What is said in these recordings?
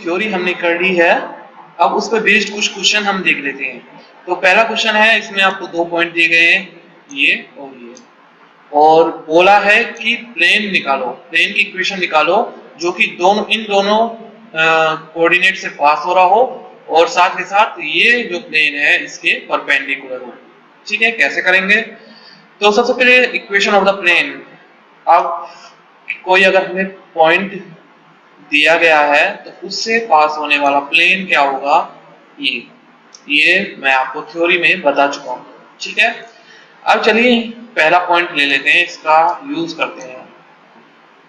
Theory हमने कर ली है, अब उस पर बेस्ड कुछ क्वेश्चन हम देख लेते हैं। तो पहला क्वेश्चन है, इसमें आपको 2 पॉइंट दिए गए हैं, ये और ये, और बोला है कि प्लेन निकालो, प्लेन की इक्वेशन निकालो जो कि इन दोनों कोऑर्डिनेट से पास हो रहा हो और साथ के साथ ये जो प्लेन है इसके परपेंडिकुलर हो। ठीक है, कैसे करेंगे? तो सबसे पहले इक्वेशन ऑफ द प्लेन। अब कोई अगर हमें पॉइंट दिया गया है तो उससे पास होने वाला प्लेन क्या होगा, ये मैं आपको थ्योरी में बता चुका हूँ। ठीक है, अब चलिए पहला पॉइंट ले लेते हैं, इसका यूज करते हैं।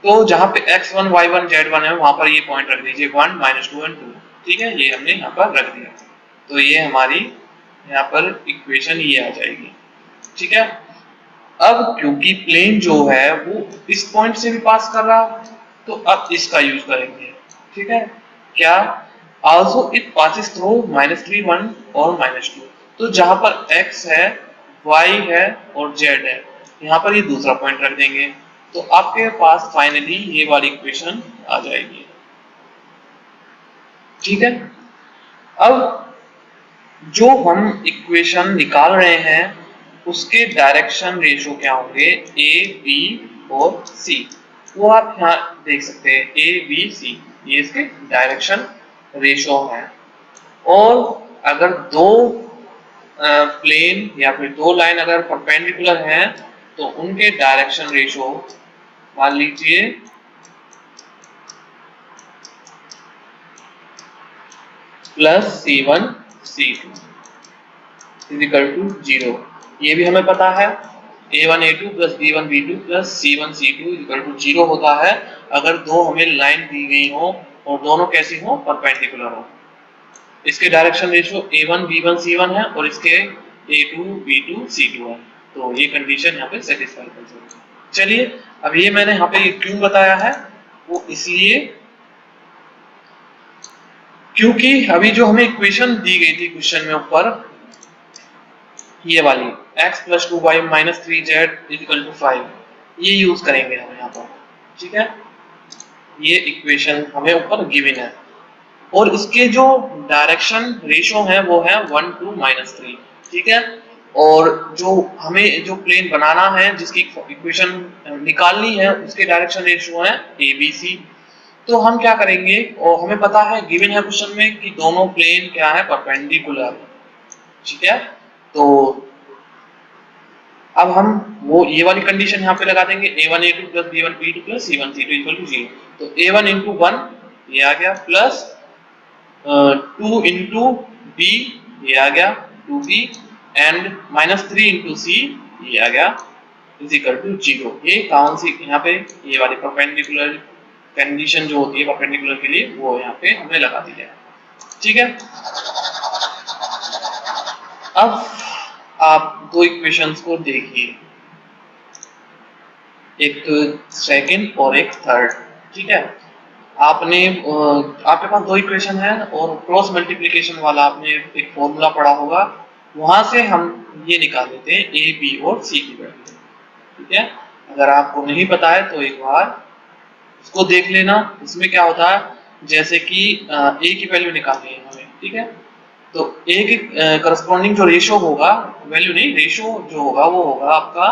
तो जहां पे x1 y1 z1 है वहां पर ये पॉइंट रख दीजिए 1 -2 और 2। ठीक है, ये हमने यहाँ पर रख दिया, तो ये हमारी यहाँ पर इक्वेशन ये आ जाएगी। ठीक है, अब क्योंकि प्लेन जो है वो इस पॉइंट से भी पास कर रहा, तो अब इसका यूज करेंगे। ठीक है, क्या also it passes through -3 1 और -2। तो जहां पर x है, y है और z है, यहाँ पर ये दूसरा पॉइंट रख देंगे, तो आपके पास फाइनली ये वाली इक्वेशन आ जाएगी। ठीक है, अब जो हम इक्वेशन निकाल रहे हैं उसके डायरेक्शन रेशो क्या होंगे, ए बी और सी। वो आप यहाँ देख सकते हैं, ए बी सी, ये इसके डायरेक्शन रेशो है। और अगर दो प्लेन या फिर दो लाइन अगर परपेंडिकुलर हैं तो उनके डायरेक्शन रेशो मान लीजिए +C1 C2 = 0। ये भी हमें पता है, A1 A2 + B1 B2 + C1 C2 = 0 होता है अगर दो हमें लाइन दी गई हो और दोनों कैसी हो, परपेंडिकुलर हो। इसके direction ratio A1 B1 C1 है और इसके A2 B2 C2 है, तो ये कंडीशन यहाँ पे सेटिस्फाई कर सकते हैं। चलिए, अब ये मैंने यहाँ पे क्यों बताया है, वो इसलिए क्योंकि अभी जो हमें इक्वेशन दी गई थी क्वेश्चन में ऊपर, ये वाली x + 2y - 3z = 5, ये यूज करेंगे हम यहाँ पर। ठीक है, ये इक्वेशन हमें ऊपर गिवन है और इसके जो डायरेक्शन रेशो है वो है 1 to -3। ठीक है, और जो हमें जो प्लेन बनाना है जिसकी इक्वेशन निकालनी है उसके डायरेक्शन रेशो है ABC। तो हम क्या करेंगे, और हमें पता है गिवन है क्वेश्चन में कि दोनों प्लेन क्या है, परपेंडिकुलर। ठीक है, तो अब हम वो ये वाली कंडीशन यहाँ पे लगा देंगे, A1 A2 + B1 B2 + C1 C2 = 0। तो A1 × 1 ये आ गया, प्लस 2 × B ये आ गया 2B, एंड -3 × C ये आ गया = 0। ये कौन सी यहाँ पे ये वाली परपेंडिकुलर कंडीशन जो होती है परपेंडिकुलर के लिए, वो यहाँ पे हमने लगा दी है। ठीक है, अब आप दो इक्वेशंस को देखिए, एक तो सेकंड और एक थर्ड। ठीक है, आपके पास दो इक्वेशन है और क्रॉस मल्टीप्लिकेशन वाला आपने एक फॉर्मूला पढ़ा होगा, वहां से हम ये निकाल लेते हैं ए बी और सी की वैल्यू। ठीक है, अगर आपको नहीं पता है तो एक बार उसको देख लेना। इसमें क्या होता है, जैसे कि ए की वैल्यू निकालनी है हमें। ठीक है, तो ए के करस्पॉन्डिंग जो रेशो होगा, वैल्यू नहीं रेशो जो होगा वो होगा आपका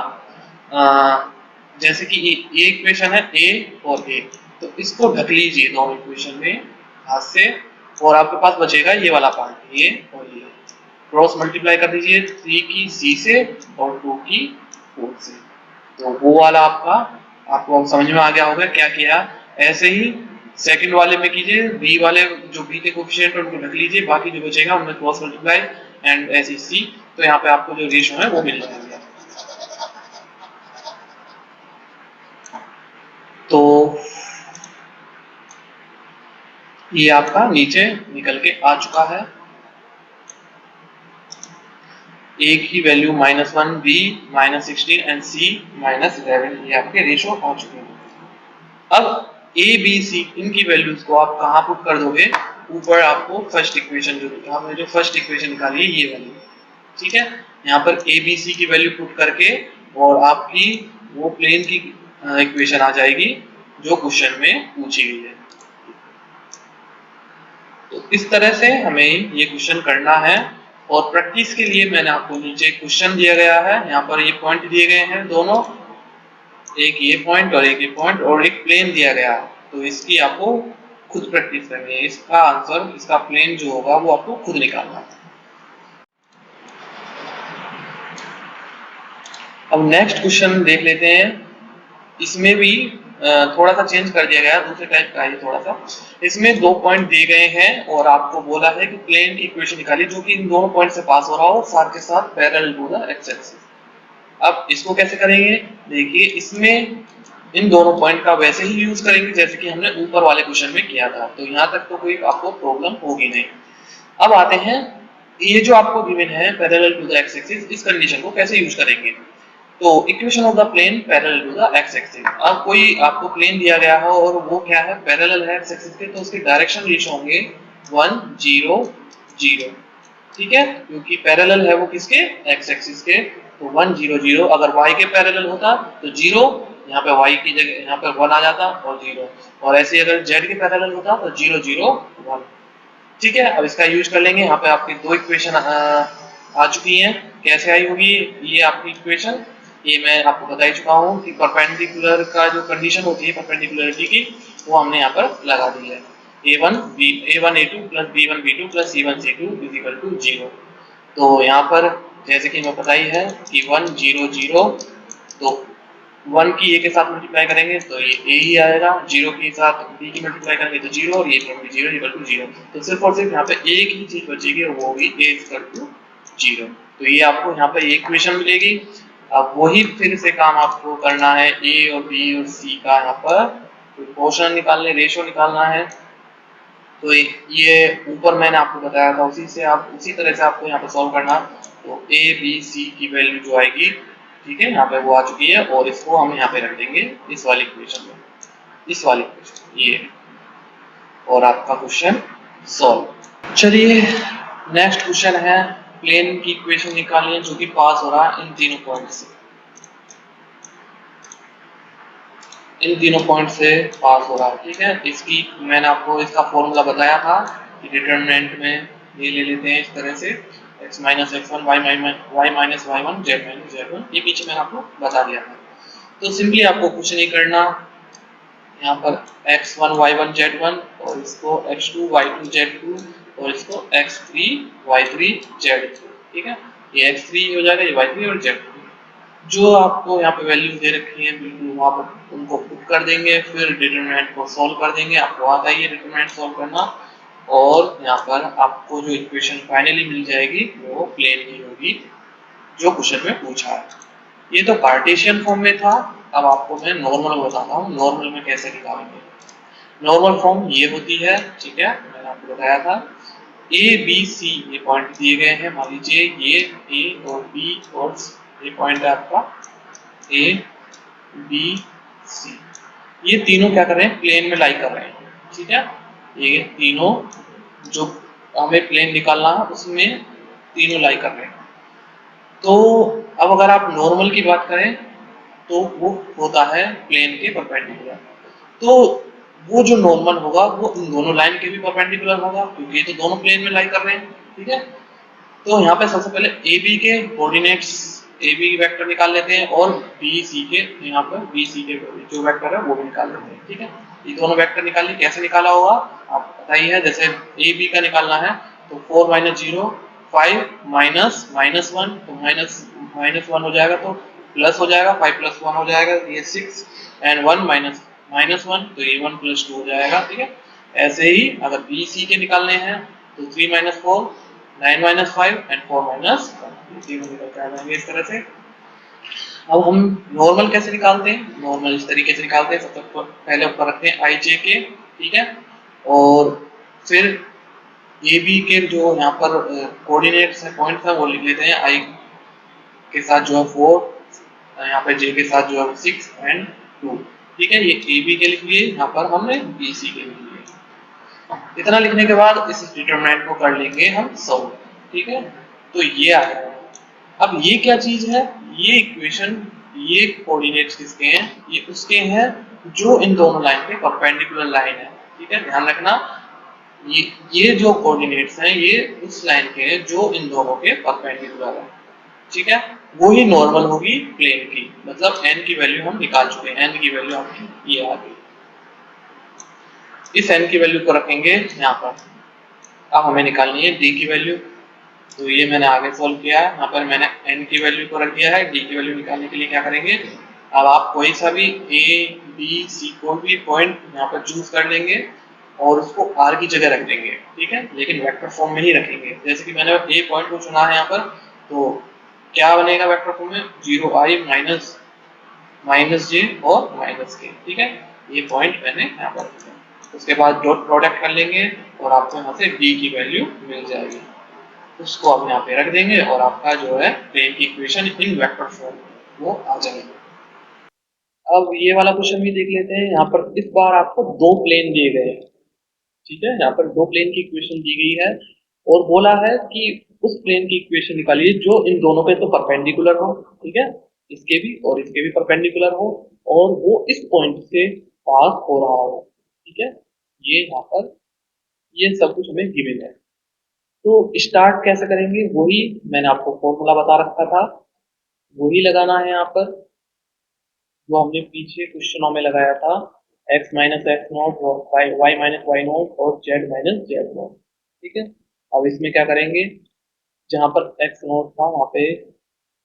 जैसे कि ये इक्वेशन है ए और ए, तो इसको ढक लीजिए दोनों इक्वेशन में हाथ से, और आपके पास बचेगा ये वाला पार्ट, ये और ये। क्रॉस मल्टीप्लाई कर दीजिए 3 की सी से और 2 की 4 से, तो वो वाला आपको समझ में आ गया होगा क्या किया। ऐसे ही सेकंड वाले में कीजिए, बी वाले जो बी के कोएफिशिएंट उनको ढक लीजिए, बाकी जो बचेगा उनमें क्रॉस मल्टीप्लाई एंड ऐसे सी, तो यहाँ पे आपको जो रेशो है वो मिल जाएगा। तो ये आपका नीचे निकल के आ चुका है, ए की वैल्यू -1, बी -16 एंड सी -11, ये आपके रेशो आ चुके हैं। अब ए बी सी इनकी वैल्यूज को आप कहाँ पुट कर दोगे, ऊपर आपको फर्स्ट इक्वेशन जो हमने जो फर्स्ट इक्वेशन निकाली है ये वाली। ठीक है, यहाँ पर ए बी सी की वैल्यू पुट करके और आपकी वो प्लेन की इक्वेशन आ जाएगी जो क्वेश्चन में पूछी गई है। तो इस तरह से हमें ये क्वेश्चन करना है। और प्रैक्टिस के लिए मैंने आपको नीचे क्वेश्चन दिया गया है, यहाँ पर ये पॉइंट दिए गए हैं दोनों, एक ये पॉइंट और एक ये पॉइंट, और एक प्लेन दिया गया है। तो इसकी आपको खुद प्रैक्टिस करनी है, इसका आंसर, इसका प्लेन जो होगा वो आपको खुद निकालना है। अब नेक्स्ट क्वेश्चन देख लेते हैं। इसमें भी थोड़ा सा चेंज कर दिया गया, दूसरे टाइप का है थोड़ा सा। इसमें 2 पॉइंट दिए गए हैं और आपको बोला है कि प्लेन की इक्वेशन निकालिए जो कि इन दोनों पॉइंट से पास हो रहा हो, साथ के साथ parallel to the X axis. अब इसको कैसे करेंगे, देखिए इसमें इन दोनों पॉइंट का वैसे ही यूज करेंगे जैसे कि हमने ऊपर वाले क्वेश्चन में किया था, तो यहाँ तक तो कोई आपको प्रॉब्लम होगी नहीं। अब आते हैं, ये जो आपको गिवन है parallel to the X axis, इस कंडीशन को कैसे यूज करेंगे। तो equation of the plane parallel to the X axis. अब कोई आपको प्लेन दिया गया हो और वो क्या है, पैरेलल है एक्स एक्सिस के, तो उसके डायरेक्शन रेशो होंगे 1 0 0। ठीक है, क्योंकि पैरेलल है वो किसके, एक्स एक्सिस के। तो 1 0 0, अगर y के पैरेलल होता तो 0, यहाँ पे y की जगह यहाँ पे 1 आ जाता और 0, और ऐसे अगर z के पैरेलल होता तो 0 0 1। ठीक है, अब इसका यूज कर लेंगे। यहाँ पे आपकी दो इक्वेशन आ चुकी हैं। कैसे आई होगी ये आपकी इक्वेशन, ये मैं आपको बता ही चुका हूँ कि परपेंडिकुलर का जो कंडीशन होती है परपेंडिकुलरिटी की, वो हमने यहाँ पर लगा दी है। a1 a2 plus b1 b2 plus c1 c2 is equal to 0। तो यहाँ पर जैसे कि हमें पता ही है कि 1 0 0, तो 1 की a के साथ मल्टीप्लाई करेंगे तो ये a ही आएगा, 0 के साथ b की मल्टीप्लाई करेंगे तो 0, और ये 0 इक्वल टू 0। तो सिर्फ और सिर्फ यहाँ पे एक ही चीज बचेगी और वो होगी a इक्वल टू 0। तो ये आपको यहाँ पे एक इक्वेशन मिलेगी। अब वही फिर से काम आपको करना है a और b और c का, यहाँ पर प्रोपोर्शन निकालने, रेशो निकालना है। तो ये ऊपर मैंने आपको बताया था, उसी तरह से आपको यहाँ पे सॉल्व करना। तो a b c की वैल्यू जो आएगी, ठीक है, यहाँ पे वो आ चुकी है, और इसको हम यहाँ पे रख देंगे इस वाली इक्वेशन में, इस वाली इक्वेशन ये, और आपका क्वेश्चन सॉल्व। चलिए नेक्स्ट क्वेश्चन है, प्लेन की इक्वेशन निकालिए जो कि पास हो रहा है इन तीनों पॉइंट से, इन तीनों पॉइंट से पास हो रहा है। ठीक है, इसकी मैंने आपको इसका फॉर्मूला बताया था कि डिटरमिनेंट में ये ले लेते हैं इस तरह से, x minus x1 y minus y1 z minus z1, ये पीछे मैंने आपको बता दिया था। तो सिंपली आपको कुछ नहीं करना, यहाँ पर x1 y1 z1 और इसको x2 y2 z2 और इसको x3 y3 z3। ठीक है, ये x3 हो जाएगा, ये y3 और z2। जो आपको यहाँ पे वैल्यू दे रखी है बिल्कुल वहाँ पर उनको पुट कर देंगे, फिर डिटरमिनेंट को सॉल्व कर देंगे। आपको आता ही है डिटरमिनेंट सॉल्व करना, और यहाँ पर आपको जो इक्वेशन फाइनली मिल जाएगी वो प्लेन की होगी जो क्वेश्चन में पूछा है। ये तो कार्टेशियन फॉर्म में था, अब आपको मैं नॉर्मल बताता हूँ, नॉर्मल में कैसे निकालेंगे। नॉर्मल फॉर्म ये होती है, ठीक है, मैंने आपको बताया था। ए बी सी ये पॉइंट दिए गए हैं, मान लीजिए ये ए और बी और ये पॉइंट है आपका ए बी सी, ये तीनों क्या कर रहे हैं, प्लेन में लाई कर रहे हैं। ठीक है, ये तीनों जो हमें प्लेन निकालना है उसमें तीनों लाई कर रहे हैं। तो अब अगर आप नॉर्मल की बात करें तो वो होता है प्लेन के परपेंडिकुलर। तो वो जो नॉर्मल होगा वो इन दोनों लाइन के भी परपेंडिकुलर होगा, क्योंकि ये तो दोनों प्लेन में लाई कर रहे हैं। ठीक है, तो यहाँ पे सबसे पहले ए बी के कोऑर्डिनेट्स, ए बी वेक्टर निकाल लेते हैं, और बी सी के, यहाँ पर बी सी के जो वेक्टर है वो भी निकाल लेते हैं। ठीक है, ये दोनों वेक्टर निकालिए। कैसे निकाला होगा आप बताइए, जैसे ए बी का निकालना है तो 4 माइनस 0 5 माइनस माइनस 1, तो माइनस 1 हो जाएगा तो प्लस हो जाएगा, 5 प्लस 1 हो जाएगा, ये 6, एंड 1 माइनस माइनस 1, तो ये 1 प्लस 2 हो जाएगा। ठीक है, ऐसे ही अगर बी सी के निकालने हैं तो 3 माइनस 4 9 माइनस 5 एंड 4 माइनस 1, तीनों निकल के आ जाएंगे इस तरह से। अब हम नॉर्मल कैसे निकालते हैं, नॉर्मल इस तरीके से निकालते हैं। सबसे पहले ऊपर रखते हैं आई जे के, ठीक है, और फिर ए बी के जो यहाँ पर कोऑर्डिनेट्स है, पॉइंट्स है, वो लिख लेते हैं। आई के साथ जो है 4, यहाँ पे जे के साथ जो है 6 एंड 2। ठीक है, ये ए बी के लिख लिए, यहाँ पर हमने बी सी के लिख लिए। इतना लिखने के बाद इस डिटरमिनेंट को कर लेंगे हम सॉल्व। ठीक है, तो ये आ गया। अब ये क्या चीज है, ये इक्वेशन, ये कोऑर्डिनेट्स किसके हैं, ये उसके हैं जो इन दोनों लाइन पे परपेंडिकुलर लाइन है। ठीक है, ध्यान रखना, ये ये जो कोऑर्डिनेट्स हैं ये उस लाइन के हैं जो इन दोनों के परपेंडिकुलर है, ठीक है। वो ही नॉर्मल होगी प्लेन की, मतलब n की वैल्यू हम निकाल चुके हैं, n की वैल्यू आपकी ये आ गई। इस n की वैल्यू को रखेंगे यहाँ पर। अब हमें निकालनी है d की वैल्यू, तो ये मैंने आगे सोल्व किया है। यहाँ पर मैंने n की वैल्यू को रख दिया है। d की वैल्यू निकालने के लिए क्या करेंगे, अब आप कोई सा भी a b c कोई भी पॉइंट यहाँ पर चूज कर लेंगे और उसको r की जगह रख देंगे, ठीक है, लेकिन वेक्टर फॉर्म में ही रखेंगे। जैसे कि मैंने a पॉइंट को चुना है यहाँ पर, तो क्या बनेगा वेक्टर फॉर्म में, 0i माइनस माइनस जे और माइनस के, ठीक है। ये पॉइंट मैंने यहाँ पर रखा है। उसके बाद डॉट प्रोडक्ट कर लेंगे और आपको यहाँ से d की वैल्यू मिल जाएगी, उसको आप यहाँ पे रख देंगे और आपका जो है प्लेन की इक्वेशन इन वेक्टर फॉर्म वो आ जाएगी। अब ये वाला क्वेश्चन भी देख लेते हैं। यहाँ पर इस बार आपको दो प्लेन दिए गए हैं, ठीक है। यहाँ पर दो प्लेन की इक्वेशन दी गई है और बोला है कि उस प्लेन की इक्वेशन निकालिए जो इन दोनों पे तो परपेंडिकुलर हो, ठीक है, इसके भी और इसके भी परपेंडिकुलर हो और वो इस पॉइंट से पास हो रहा हो, ठीक है। ये यहाँ पर ये सब कुछ हमें गिवन है। तो स्टार्ट कैसे करेंगे, वही मैंने आपको फॉर्मूला बता रखा था, वही लगाना है यहाँ पर जो हमने पीछे क्वेश्चनों में लगाया था। x माइनस एक्स नॉट और वाई माइनस वाई नॉट और z माइनस जेड नॉट, ठीक है। अब इसमें क्या करेंगे, जहां पर x नॉट था वहां पे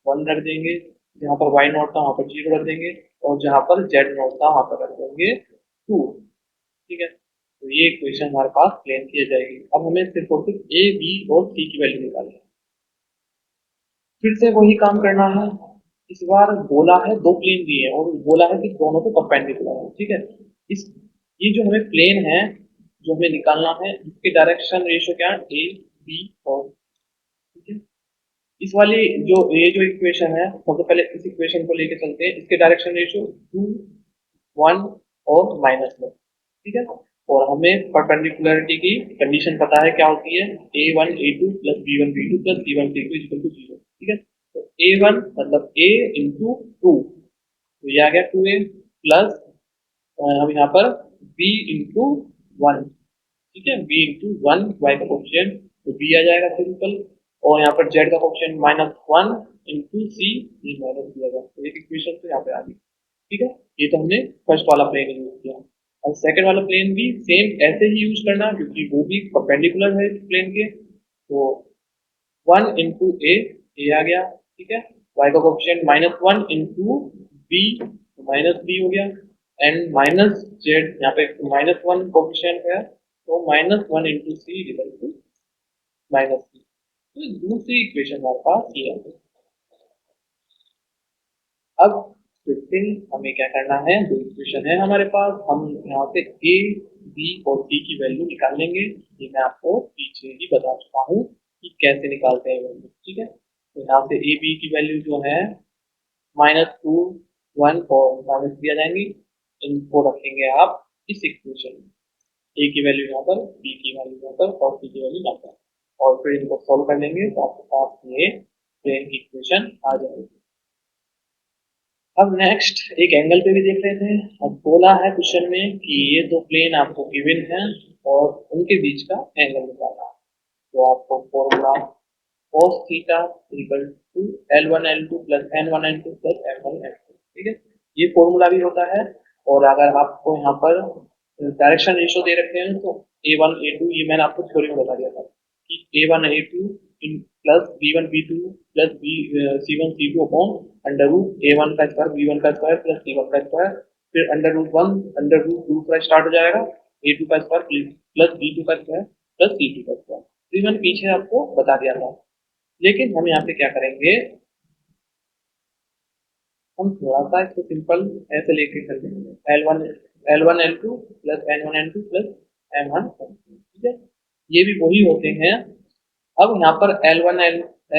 1 रख देंगे, जहां पर y नॉट था वहां पर 0 रख देंगे और जहां पर z नॉट था वहां पर रख देंगे 2, ठीक है। तो ये इक्वेशन हमारे पास प्लेन की आ जाएगी। अब हमें सिर्फ और सिर्फ a b और c की वैल्यू निकालनी है। फिर से वही काम करना है। इस बार बोला है दो प्लेन दिए हैं और बोला है कि दोनों को परपेंडिकुलर है, ठीक है। इस ये जो हमें प्लेन है जो हमें निकालना है इसके डायरेक्शन रेशियो क्या है, ए बी और, ठीक है। इस वाली जो ये जो इक्वेशन है सबसे पहले इस इक्वेशन को लेके चलते हैं। इसके डायरेक्शन रेशियो 2 1 और -1, ठीक है। और हमें परपेंडिकुलरिटी की कंडीशन पता है क्या होती है, a1 a2 plus b1 b2 plus c1 c2 equal to 0, ठीक है। तो a1 मतलब a इंटू 2, तो ये आ गया 2a प्लस हम यहाँ पर b इंटू 1, ठीक है, b इंटू 1 y का कोफिशिएंट तो b आ जाएगा सिंपल, और यहाँ पर z का कोफिशिएंट -1 इंटू c, ये माइनस दिया गया तो एक इक्वेशन तो यहाँ पे आ गई, ठीक है। ये तो हमने फर्स्ट वाला प्लेन यूज किया। अब सेकंड वाला प्लेन भी सेम ऐसे ही यूज करना क्योंकि वो भी परपेंडिकुलर है प्लेन के। तो 1 इंटू ए आ गया, ठीक है, y का कोफिशिएंट -1 इंटू बी -b हो गया एंड माइनस जेड, यहाँ पे -1 कोफिशिएंट है तो -1 into C equal to -c। तो दूसरी इक्वेशन हमारे पास ये है। अब फिर से हमें क्या करना है, दो इक्वेशन है हमारे पास, हम यहाँ से ए बी और सी की वैल्यू निकाल लेंगे। ये मैं आपको पीछे ही बता चुका हूँ कि कैसे निकालते हैं वैल्यू, ठीक है। तो यहाँ से ए बी की वैल्यू जो है -2 1 और -3 आ जाएंगी, इनको रखेंगे आप इस इक्वेशन में, ए की वैल्यू यहाँ पर, बी की वैल्यू यहाँ पर और सी की वैल्यू यहाँ पर, और फिर इनको सॉल्व कर लेंगे तो आपके पास ये प्लेन की इक्वेशन आ जाएगी। अब नेक्स्ट एक एंगल पे भी देख लेते हैं। अब बोला है क्वेश्चन में कि ये दो प्लेन आपको गिवन है और उनके बीच का एंगल निकालना है। तो आपको formula cos theta equal to L1 L2 plus N1 N2 plus M1 M2, ठीक है। ये फॉर्मूला भी होता है। और अगर आपको यहाँ पर डायरेक्शन रेशियो दे रखे हैं तो A1 A2, ये मैंने आपको थ्योरी में बता दिया था कि A1 A2 plus B1 B2 plus C1 C2 upon under root A1 का स्क्वायर B1 का स्क्वायर प्लस C1 का स्क्वायर, फिर अंडर रूट 1 अंडर रूट 2 का स्टार्ट हो जाएगा, A2 का स्क्वायर प्लस B2 का स्क्वायर प्लस C2 का स्क्वायर। तो ये मैंने पीछे आपको बता दिया था। लेकिन हम यहाँ पे क्या करेंगे, हम थोड़ा सा इसको सिंपल ऐसे लेके चल देंगे, L1 L2 plus N1 N2 plus M1 M2, ठीक है। ये भी वही होते हैं। अब यहाँ पर L1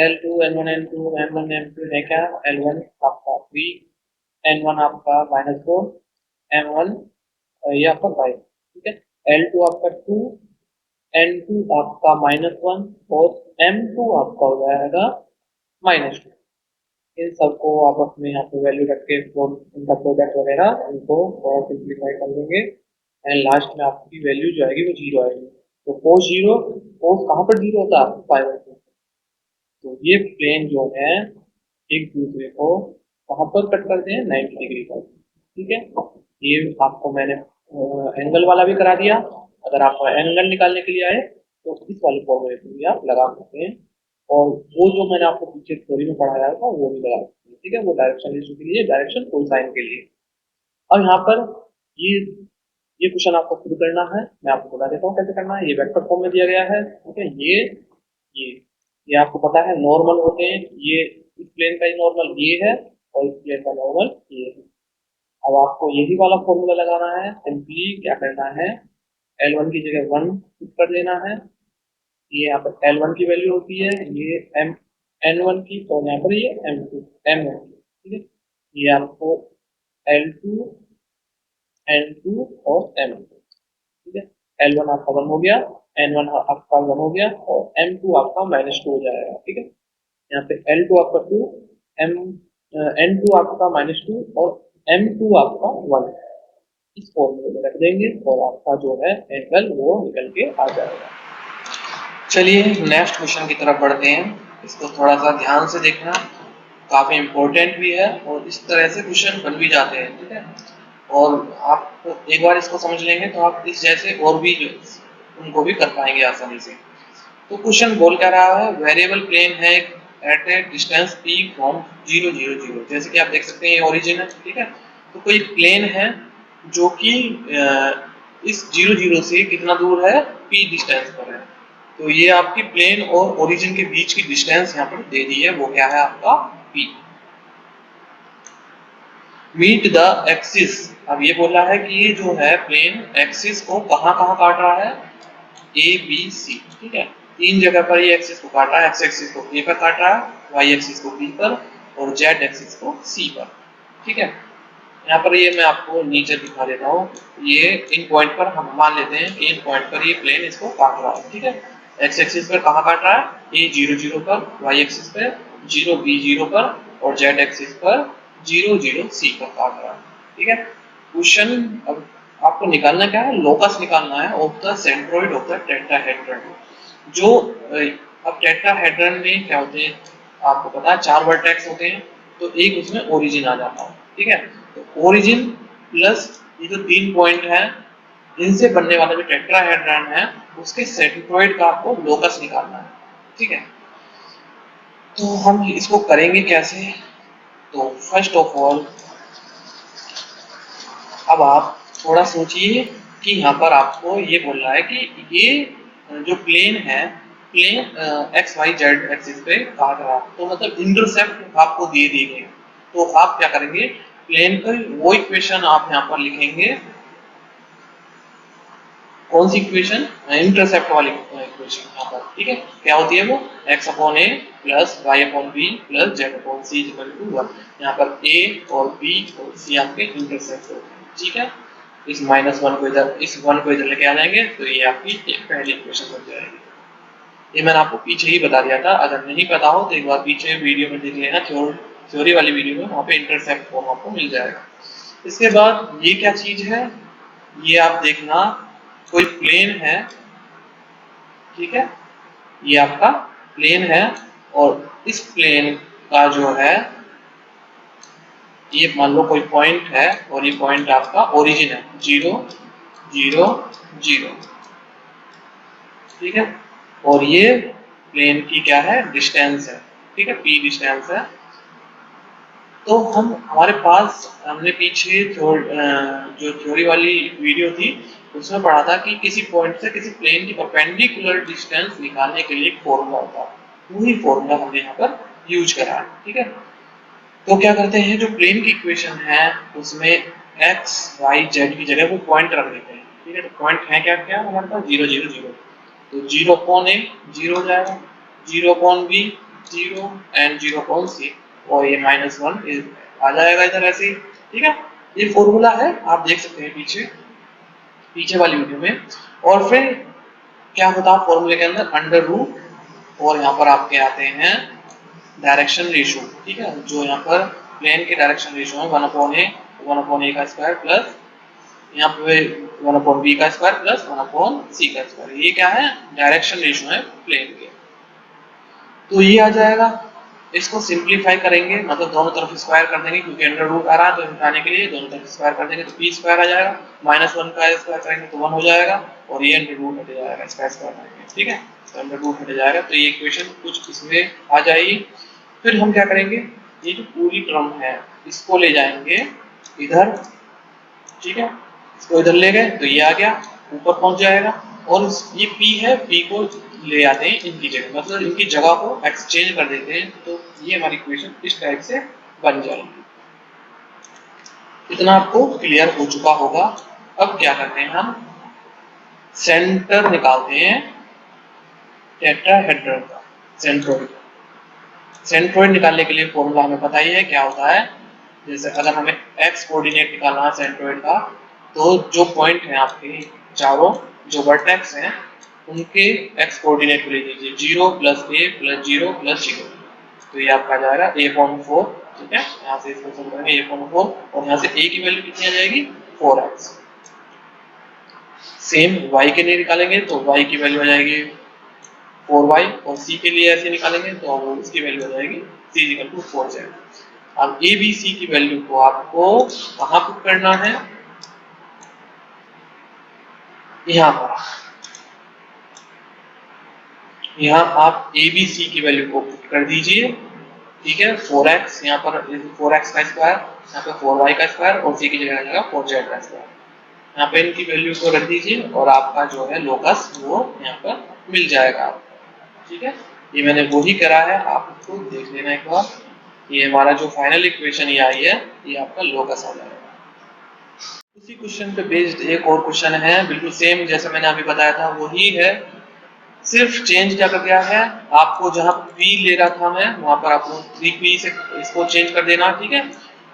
L2 N1 N2 M1 M2 है क्या, L1 आपका 3, N1 आपका -4, M1 ये आपका 5, ठीक है। L2 आपका 2, N2 आपका -1 और M2 आपका हो जाएगा -2। इन सबको आपस में यहाँ पे वैल्यू रख के इनका प्रोडक्ट वगैरह इनको थोड़ा सिंप्लीफाई कर देंगे एंड लास्ट में आपकी वैल्यू जो आएगी वो 0 आएगी। तो कोस जीरो, कोस कहाँ पर जीरो होता है? पाई/2। तो ये प्लेन जो है एक दूसरे को कहाँ पर कट करते हैं? 90 डिग्री पर। ठीक है, ये आपको मैंने एंगल वाला भी करा दिया। अगर आप एंगल निकालने के लिए आए तो इस वाले फॉर्मूले को भी आप लगा सकते हैं, और वो जो मैंने आपको पीछे थ्योरी में पढ़ाया था वो भी लगा सकते हैं। ठीक है, वो डायरेक्शन रेशियो के लिए, डायरेक्शन कोसाइन के लिए। अब यहाँ पर ये ये क्वेश्चन आपको खुद करना है, मैं आपको बता देता हूँ कैसे करना है। ये वेक्टर फॉर्म में दिया गया है। ठीक है, ये ये आपको पता है नॉर्मल होते हैं, ये इस प्लेन का ही नॉर्मल ये है और इस प्लेन का नॉर्मल ये है। अब आपको यही वाला फॉर्मूला लगाना है। सिंपली क्या करना है, L1 की जगह 1 कर देना है। ये यहाँ पर L1 की वैल्यू होती है, ये M N1 की, और यहाँ पर ये M2 M1 की। ठीक है, ये आपको L2 N2 और M2। ठीक है, L1 आपका 1 हो गया, N1 आपका 1 हो गया, और M2 आपका -2 हो जाएगा। ठीक है, यहाँ पे L2 आपका 2, M N2 आपका -2 और M2 आपका 1 इस फॉर्मूले में रख देंगे और आपका जो है एंगल वो निकल के आ जाएगा। चलिए नेक्स्ट क्वेश्चन की तरफ बढ़ते हैं। इसको थोड़ा सा ध्यान से देखना, काफी इंपॉर्टेंट भी है और इस तरह से क्वेश्चन बन भी जाते हैं। ठीक है, और आप एक बार इसको समझ लेंगे तो आप इस जैसे और भी जो उनको भी कर पाएंगे आसानी से। तो क्वेश्चन बोल क्या रहा है, वेरिएबल प्लेन है at a distance p from 0 0 0। जैसे कि आप देख सकते हैं ये ओरिजिन है। ठीक है, तो कोई प्लेन है जो कि इस 0 0 से कितना दूर है? p डिस्टेंस पर है। तो ये आपकी प्लेन और ओरिजिन के बीच की डिस्टेंस यहाँ पर दे दी है, वो क्या है? आपका p। Meet the axis. अब ये बोला है कि ये जो है प्लेन एक्सिस को कहाँ कहाँ काट रहा है? A B C. ठीक है, तीन जगह पर ये एक्सिस को काट रहा है। एक्स एक्सिस को ए पर काट रहा है, वाई एक्सिस को बी पर, और जेड एक्सिस को सी पर। ठीक है, यहाँ पर ये मैं आपको नीचे दिखा देता हूँ। ये इन पॉइंट पर हम मान लेते हैं कि इन पॉइंट पर ये प्लेन इसको काट रहा है। ठीक है, एक्स एक्सिस पर कहाँ काट रहा है? ए 0 0 पर, वाई एक्सिस पर 0 बी 0 पर, और जेड एक्सिस पर 0 0 सी पर काट रहा है। ठीक है, क्वेश्चन अब आपको निकालना क्या है? लोकस निकालना है of the centroid of the tetrahedron. जो अब टेट्राहेड्रन में क्या होते हैं आपको पता है, 4 वर्टेक्स होते हैं, तो एक उसमें ओरिजिन आ जाता है। ठीक है, तो ओरिजिन प्लस ये जो 3 पॉइंट है, इनसे बनने वाला जो टेट्राहेड्रन है उसके सेंट्रोइड का आपको लोकस निकालना है। ठीक है, तो हम इसको करेंगे कैसे? तो फर्स्ट ऑफ ऑल अब आप थोड़ा सोचिए कि यहाँ पर आपको ये बोल रहा है कि ये जो प्लेन है, plane X Y Z axis पे काट रहा है, तो मतलब इंटरसेप्ट आपको दे दी गई। तो आप क्या करेंगे, प्लेन का वो इक्वेशन आप यहाँ पर लिखेंगे। कौन सी इक्वेशन? इंटरसेप्ट वाली इक्वेशन यहाँ पर। ठीक है, क्या होती है वो? x upon A plus Y upon B plus Z upon C equal to 1। यहाँ पर a और b और c आपके इंटरसेप्ट होते हैं। ठीक है, इस -1 को इधर, इस 1 को इधर लेके आ जाएंगे, तो ये आपकी पहली इक्वेशन बन जाएगी। ये मैंने आपको पीछे ही बता दिया था, अगर नहीं पता हो तो एक बार पीछे वीडियो में देख लेना, थ्योरी वाली वीडियो में, वहाँ पे इंटरसेप्ट फॉर्म आपको मिल जाएगा। इसके बाद ये क्या चीज है, ये आप देखना, कोई प्लेन है। ठीक है, ये आपका प्लेन है और इस प्लेन का जो है, ये मान लो कोई पॉइंट है और ये पॉइंट आपका ओरिजिन है 0 0 0। ठीक है, और ये प्लेन की क्या है? डिस्टेंस है। ठीक है, p डिस्टेंस है। तो हम हमारे पास हमने पीछे जो थ्योरी वाली वीडियो थी उसमें पढ़ा था कि किसी पॉइंट से किसी प्लेन की परपेंडिकुलर डिस्टेंस निकालने के लिए एक फॉर्मूला होता है। वही फॉर्मूला हमने यहाँ पर यूज करा है। ठीक है, तो क्या करते हैं, जो प्लेन की इक्वेशन है उसमें एक्स वाई जेड की जगह वो पॉइंट रख देते हैं। ठीक है, तो पॉइंट है क्या क्या हमारे पास? 0 0 0। तो 0 अपॉन ए 0 हो जाएगा, 0 अपॉन बी 0 एंड 0 अपॉन सी, और ये -1 आ जाएगा इधर ऐसे ही। ठीक है, ये फॉर्मूला है, आप देख सकते हैं पीछे वाली वीडियो में। और फिर क्या होता है फॉर्मूले के अंदर? अंडर रूट, और यहाँ पर आपके आते हैं डायरेक्शन रेशियो। ठीक है, जो यहाँ पर प्लेन के डायरेक्शन रेशियो है 1 अपॉन ए का स्क्वायर प्लस यहाँ पे वन अपॉन बी का स्क्वायर प्लस वन अपॉन सी का स्क्वायर। ये क्या है, डायरेक्शन रेशियो है प्लेन के। तो ये आ जाएगा। इसको सिंप्लीफाई करेंगे, मतलब दोनों तरफ स्क्वायर कर देंगे, क्योंकि अंडर रूट आ रहा है तो हटाने के लिए दोनों तरफ स्क्वायर कर देंगे, तो पी स्क्वायर आ जाएगा, माइनस वन का स्क्वायर करेंगे तो वन हो जाएगा, और ये अंडर रूट हट जाएगा, इसका स्क्वायर करेंगे, ठीक है, तो अंडर रूट हट जाएगा। तो ये इक्वेशन कुछ इसमें आ जाएगी। फिर हम क्या करेंगे, ये जो पूरी टर्म है इसको ले जाएंगे इधर, ठीक है, इसको इधर ले गए तो ये आ गया, ऊपर पहुंच जाएगा, और ये p है, p को ले आते हैं इनकी जगह, मतलब इनकी जगह को एक्सचेंज कर देते हैं, तो ये हमारी इक्वेशन इस टाइप से बन जाएगी। इतना आपको क्लियर हो चुका होगा। अब क्या करते हैं, हम सेंटर निकालते हैं टेट्राहेड्रन का, सेंट्रोइड। सेंट्रोइड निकालने के लिए फॉर्मूला हमें पता ही है क्या होता है। जैसे अगर हमें x कोऑर्डिनेट निकालना है सेंट्रोइड का, तो जो पॉइंट है आपके चारों जो वर्टेक्स हैं उनके x कोऑर्डिनेट को ले लीजिए, 0 प्लस a प्लस 0 प्लस 0, तो ये आपका आ जाएगा a/4, ठीक है, यहाँ से इसको सम करेंगे a/4, और यहाँ से a की वैल्यू कितनी आ जाएगी 4x। सेम y के लिए निकालेंगे तो y की वैल्यू आ जाएगी 4y, और c के लिए ऐसे निकालेंगे तो उसकी वैल्यू आ जाएगी c 4z। अब ए बी सी की वैल्यू को आपको कहाँ पुट करना है, यहाँ पर, यहाँ आप ए बी सी की वैल्यू को पुट कर दीजिए, ठीक है, 4x यहाँ पर 4x का स्क्वायर, यहाँ पे 4y का स्क्वायर, और c की जगह आ जाएगा 4z का स्क्वायर। यहाँ पे इनकी वैल्यू को रख दीजिए और आपका जो है लोकस वो यहाँ पर मिल जाएगा आपको, ठीक है। ये मैंने वो ही करा है, आप उसको देख लेना एक बार। ये हमारा जो फाइनल इक्वेशन ये आई है, ये आपका लोकस आ जाएगा। उसी क्वेश्चन पे बेस्ड एक और क्वेश्चन है, बिल्कुल सेम जैसे मैंने अभी बताया था वही है, सिर्फ चेंज क्या कर दिया है, आपको जहां p ले रहा था मैं वहां पर आपको 3p से इसको चेंज कर देना, ठीक है,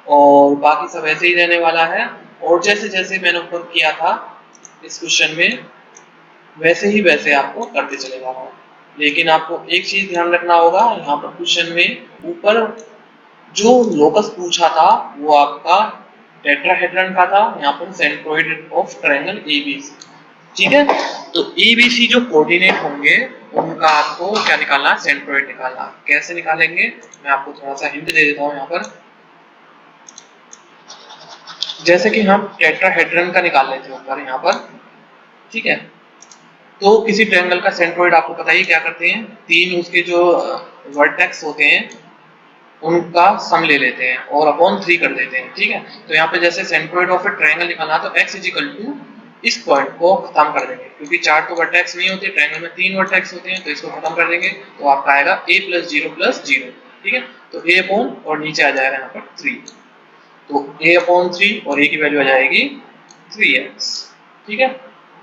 और बाकी सब ऐसे ही रहने वाला है। और जैसे जैसे मैंने ऊपर किया था इस क्वेश्चन में, वैसे ही वैसे आपको करते चले जाना है। लेकिन आपको एक चीज ध्यान रखना होगा, यहाँ पर क्वेश्चन में ऊपर जो लोकस पूछा था वो आपका टेट्राहेड्रन का था, यहाँ पर सेंट्रोइड ऑफ ट्रायंगल एबीसी, ठीक है। तो एबीसी जो कोऑर्डिनेट होंगे उनका आपको क्या निकालना है, सेंट्रोइड निकालना। कैसे निकालेंगे मैं आपको थोड़ा सा हिंट दे देता हूँ यहाँ पर। जैसे कि हम टेट्राहेड्रन का निकाल लेते हैं ऊपर यहाँ पर, ठीक है, तो किसी ट्रायंगल का सेंट्रोइड आपको पता ही क्या करते हैं, तीन उसके जो वर्टेक्स होते हैं उनका सम ले लेते हैं और अपॉन 3 कर देते हैं, ठीक है। तो यहाँ पे जैसे सेंट्रोइड ऑफ ए ट्रायंगल निकालना तो x इस पॉइंट को खत्म कर देंगे, क्योंकि 4 तो वर्टेक्स नहीं होते ट्रायंगल में, 3 वर्टेक्स होते हैं, तो इसको खत्म कर देंगे तो आपका आएगा a + 0 + 0, ठीक है। तो a अपॉन और नीचे आ जाएगा यहाँ पर 3, तो a/3 और a की वैल्यू आ जाएगी 3x, ठीक है।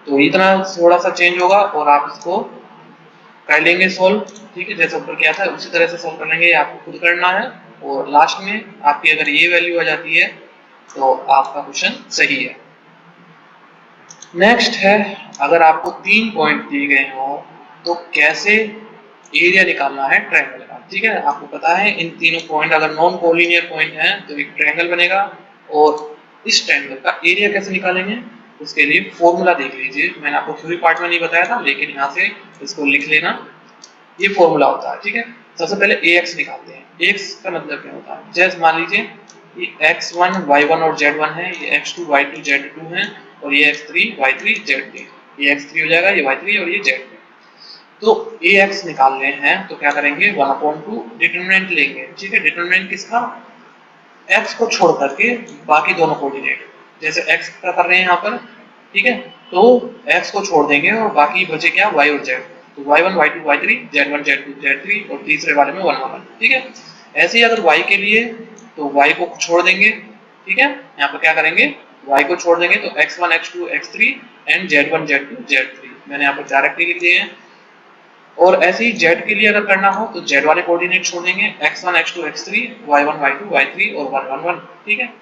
तो इतना थोड़ा सा चेंज होगा और आप इसको कर लेंगे सोल्व, ठीक है, जैसे ऊपर किया था उसी तरह से सोल्व कर लेंगे, आपको खुद करना है। और लास्ट में आपकी अगर ये वैल्यू आ जाती है तो आपका क्वेश्चन सही है। नेक्स्ट है, अगर आपको 3 पॉइंट दिए गए हो तो कैसे एरिया निकालना है ट्रायंगल का, ठीक है। आपको पता है इन तीनों पॉइंट अगर नॉन कोलिनियर पॉइंट हैं तो एक ट्रायंगल बनेगा, और इस ट्रायंगल का एरिया कैसे निकालेंगे उसके लिए फॉर्मूला देख लीजिए। मैंने आपको थ्योरी पार्ट में नहीं बताया था, लेकिन यहाँ से इसको लिख लेना, ये फॉर्मूला होता है, ठीक है। सबसे पहले ax निकालते हैं। ax का मतलब क्या होता है, जैसे मान लीजिए ये x1 y1 और z1 है, ये x2 y2 z2 है, और ये x3 y3 z3, ये x3 हो जाएगा, ये y3 और ये z3। तो ax निकालने हैं तो क्या करेंगे, 1/2 डिटरमिनेंट लेंगे, ठीक है। डिटरमिनेंट किसका, x को छोड़ करके बाकी दोनों कोऑर्डिनेट, जैसे x का कर रहे हैं यहाँ पर, ठीक है, तो x को छोड़ देंगे और बाकी बचे क्या y और z, तो y1 y2 y3 z1 z2 z3 और तीसरे वाले में 1 1, ठीक है। ऐसे ही अगर y के लिए तो y को छोड़ देंगे, ठीक है, यहाँ पर क्या करेंगे y को छोड़ देंगे तो x1 x2 x3 and z1 z2 z3 मैंने यहाँ पर डायरेक्टली लिख दिए हैं। और ऐसे ही z के लिए अगर करना हो तो z वाले कोऑर्डिनेट छोड़ देंगे, x1 x2 x3 y1 y2 y3 और 1 1 1, ठीक है।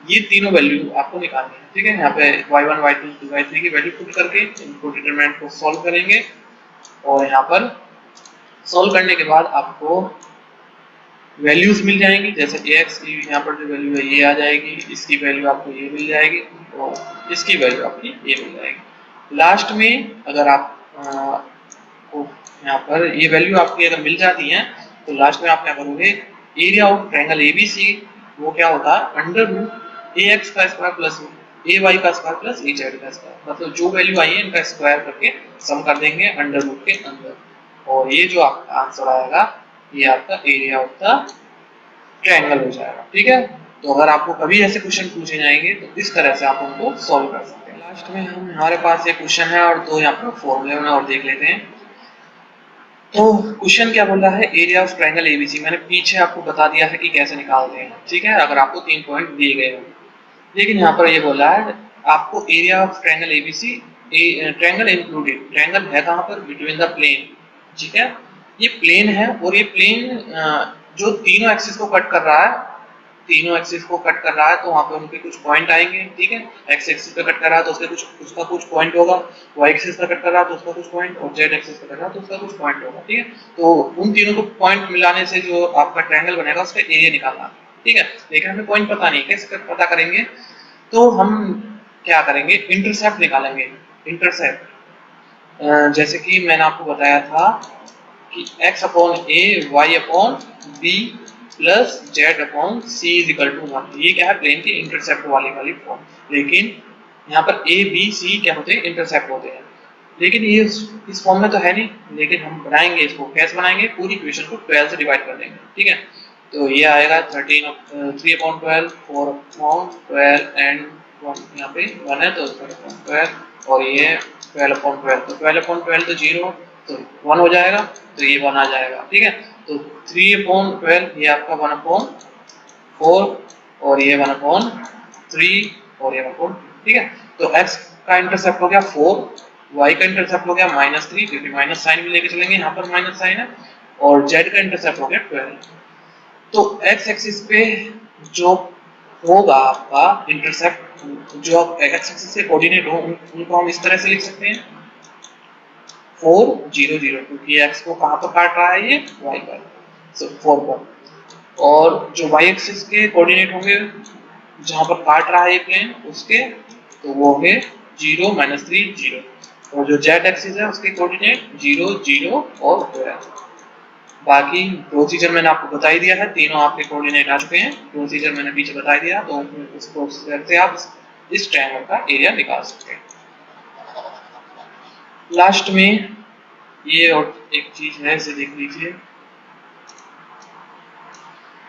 ये तीनों वैल्यू आपको निकालनी है, ठीक है। यहाँ पे y1 y2 y3 की वैल्यू पुट करके इनको डिटरमिनेंट को सॉल्व करेंगे, और यहाँ पर सॉल्व करने के बाद आपको वैल्यूज मिल जाएंगी, जैसे ax की यहाँ पर जो वैल्यू है ये आ जाएगी, इसकी वैल्यू आपको ये मिल जाएगी और इसकी वैल्यू आपकी ये मिल जाएगी। लास्ट में अगर आप को यहाँ पर ये वैल्यू आपकी अगर मिल जाती है तो लास्ट में आप क्या करोगे, एरिया ऑफ ट्रायंगल एबीसी वो क्या होता है, अंडर रूट ए एक्स का स्क्वायर प्लस ए वाई का स्क्वायर प्लस ए जेड का स्क्वायर, मतलब जो वैल्यू आई है इनका स्क्वायर करके सम कर देंगे अंडर रूट के अंदर, और ये जो आपका आंसर आएगा ये आपका एरिया ऑफ द ट्रायंगल हो जाएगा। ठीक है, तो अगर आपको कभी ऐसे क्वेश्चन पूछे जाएंगे तो इस तरह से आप उनको सॉल्व कर सकते हैं। लास्ट में हमारे पास एक क्वेश्चन है और दो यहाँ पर फॉर्मूले और देख लेते हैं। तो क्वेश्चन क्या बोल रहा है, एरिया ऑफ ट्रायंगल एबीसी, मैंने पीछे आपको बता दिया है कि कैसे निकालते हैं, ठीक है, अगर आपको 3 पॉइंट दिए गए हो। लेकिन यहाँ पर ये बोल रहा है आपको area of triangle ABC, triangle included, triangle है कहाँ पर, बिटवीन द प्लेन, ठीक है, ये प्लेन है और ये प्लेन जो तीनों एक्सिस को कट कर रहा है, तीनों एक्सिस को कट कर रहा है तो वहाँ पे उनके कुछ पॉइंट आएंगे, ठीक है, एक्स एक्सिस पे कट कर रहा है तो उसका कुछ पॉइंट होगा, वाई एक्सिस पे कट कर रहा है तो उसका कुछ पॉइंट, और जेड एक्सिस पे कट कर रहा है तो उसका कुछ पॉइंट होगा, ठीक है। तो उन तीनों को पॉइंट मिलाने से जो आपका ट्रायंगल बनेगा उसका एरिया निकालना, ठीक है। लेकिन हमें पॉइंट पता नहीं, कैसे पता करेंगे, तो हम क्या करेंगे, इंटरसेप्ट निकालेंगे। इंटरसेप्ट जैसे कि मैंने आपको बताया था कि x upon A Y upon B plus Z upon C is equal to 1, ये क्या है, प्लेन की इंटरसेप्ट वाली फॉर्म। लेकिन यहाँ पर ए बी सी क्या होते हैं, इंटरसेप्ट होते हैं, लेकिन ये इस फॉर्म में तो है नहीं, लेकिन हम बनाएंगे इसको, कैसे बनाएंगे, पूरी इक्वेशन को 12 से डिवाइड कर देंगे, ठीक है। तो ये आएगा 3/12, 4/12 एंड 1, यहाँ पे 1 है तो 12 और ये 12/12, तो 12/12 तो 0 तो 1 हो जाएगा, तो ये 1 आ जाएगा, ठीक है। तो 3/12 ये आपका 1/4 और ये 1/3 और ये 1/2, ठीक है। तो x का इंटरसेप्ट हो गया 4, y का इंटरसेप्ट हो गया -3, क्योंकि माइनस साइन भी लेके चलेंगे, यहाँ पर माइनस साइन है, और z का इंटरसेप्ट हो गया 12। तो x एक्सिस पे जो होगा आपका इंटरसेप्ट, जो x एक्सिस से कोऑर्डिनेट हो उनको हम इस तरह से लिख सकते हैं 4 0 0, क्योंकि x को कहाँ पर काट रहा है, ये y पर, सो 4 पर, और जो y एक्सिस के कोऑर्डिनेट होंगे जहाँ पर काट रहा है ये प्लेन उसके, तो वो होंगे 0 -3 0, और जो z एक्सिस है उसके कोऑर्डिनेट 0 0 और 12। बाकी प्रोसीजर मैंने आपको बता ही दिया है, तीनों आपके कोऑर्डिनेट आ चुके हैं, प्रोसीजर मैंने पीछे बता ही दिया, तो उस प्रोसीजर से आप इस ट्रायंगल का एरिया निकाल सकते हैं। लास्ट में ये और एक चीज है, इसे देख लीजिए,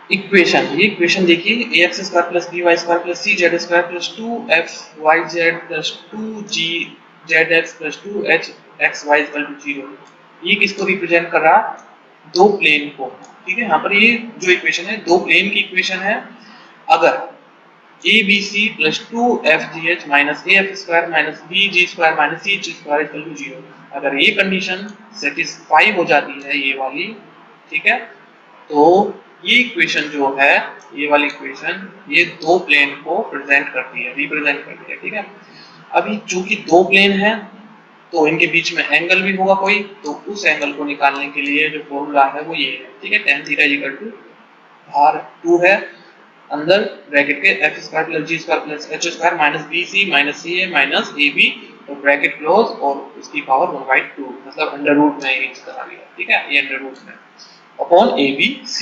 इक्वेशन, ये इक्वेशन देखिए, ax square plus by square plus cz square plus 2fyz plus 2gzx plus 2hxy equal to 0, ये किसको रिप्रेजेंट कर रहा है, दो प्लेन को, ठीक है। यहाँ पर ये जो इक्वेशन है दो प्लेन की इक्वेशन है। अगर abc plus 2fgh minus af square minus bg square minus ch square equal to 0, अगर ये कंडीशन सेटिस्फाई हो जाती है ये वाली, ठीक है, तो ये इक्वेशन जो है, ये वाली इक्वेशन, ये दो प्लेन को प्रेजेंट करती है, रिप्रेजेंट करती है, ठीक है। अभी चूंकि दो प्लेन है तो इनके बीच में एंगल भी होगा कोई, तो उस एंगल को निकालने के लिए जो फॉर्मूला है वो ये है, ठीक है, tan थीटा इक्वल टू बाहर 2 है, अंदर ब्रैकेट के f square plus g square plus h square minus bc minus ca minus ab और ब्रैकेट क्लोज और उसकी पावर 1/2, मतलब अंडर रूट में ये बना लिया, ठीक है, ये अंडर रूट में अपॉन abc,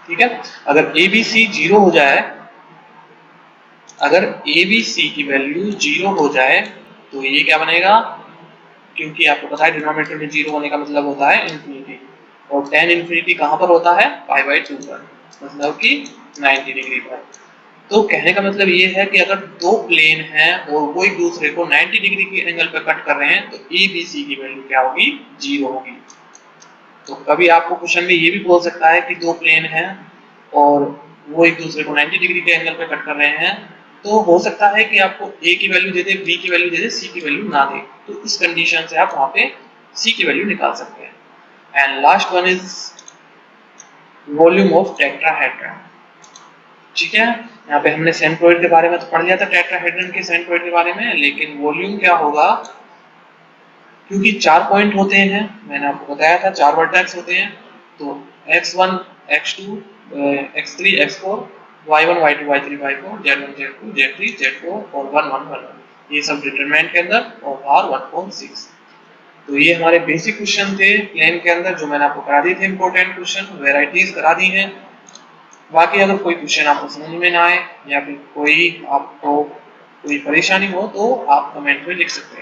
ठीक है। अगर abc 0 हो जाए, अगर abc की वैल्यू 0 हो जाए तो ये क्या बनेगा, क्योंकि आपको पता है डिनोमिनेटर में 0 होने का मतलब होता है इंफिनिटी, और tan इंफिनिटी कहाँ पर होता है, π/2 पर, मतलब कि 90 डिग्री पर। तो कहने का मतलब ये है कि अगर दो प्लेन हैं और वो एक दूसरे को 90 डिग्री के एंगल पर कट कर रहे हैं तो ABC की वैल्यू क्या होगी, 0 होगी। तो कभी आपको क्वेश्चन में ये भी बोल सकता है कि दो प्लेन हैं और वो एक दूसरे को 90 डिग्री के एंगल पे कट कर रहे हैं, तो हो सकता है कि आपको A की वैल्यू दे दे, B की वैल्यू दे दे, C की वैल्यू ना दे, तो इस कंडीशन से आप वहाँ पे C की वैल्यू निकाल सकते हैं। And last one is volume of tetrahedron, ठीक है। यहाँ पे हमने सेंट्रोइड के बारे में तो पढ़ लिया था, टेट्राहेड्रन के सेंट्रोइड के बारे में, लेकिन वॉल्यूम क्या होगा, क्योंकि 4 पॉइंट होते हैं, मैंने आपको बताया था 4 वर्टेक्स होते हैं, तो x1 x2 x3 x4 y1 y2 y3 y4 z1 z2 z3 z4 और 1 1 1 ये सब डिटरमिनेंट के अंदर और बाहर 1.6। तो ये हमारे बेसिक क्वेश्चन थे प्लेन के अंदर जो मैंने आपको करा दिए थे इंपॉर्टेंट क्वेश्चन, वेराइटीज करा दी हैं। बाकी अगर कोई क्वेश्चन आपको समझ में ना आए या फिर कोई आपको कोई परेशानी हो तो आप कमेंट में लिख सकते हैं।